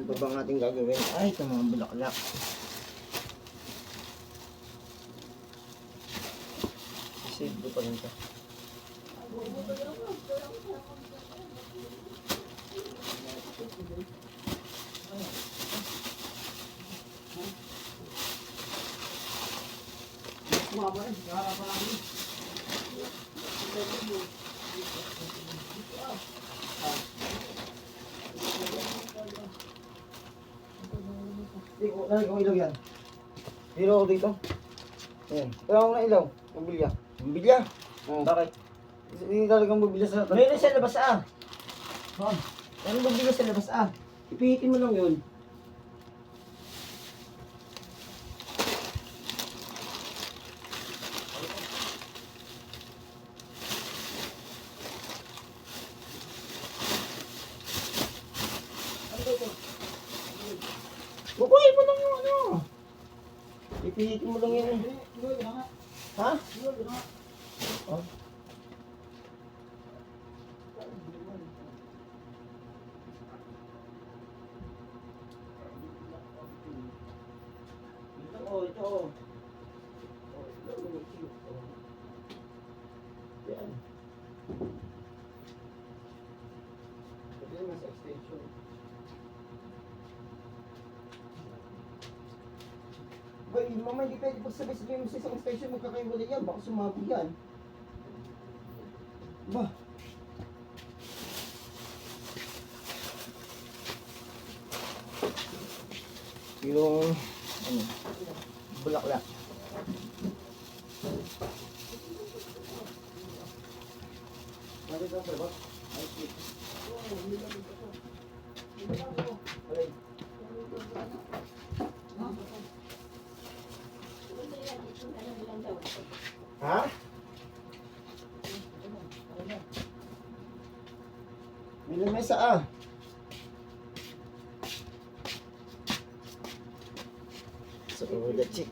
babang ating gagawin ay ito mga bulaklak. Save ko pa rin ito. Lagi kong ilaw yan. Hiro ako dito. Ayan. Kaya ako na ilaw. Mabilya. Mabilya? Oo. Bakit? Hindi talagang mabilya sa... Meron sa labas Ma'am. Meron mabilya sa labas Ipihitin mo lang yun. Bukuhin mo lang yung ano. Ipihitin mo lang yun. Ha? Oh. Ito. Yan. Ito yung mas extension. Boy, mama, hindi pwede pagsabay-sabay mo sa isang extension, magkakaiwala yan. Baka sumabog yan. Ba? Yung, ano, bulaklak. Nakita ko ba? Ay, shit. Alay. Ha? May lamesa So, that's it.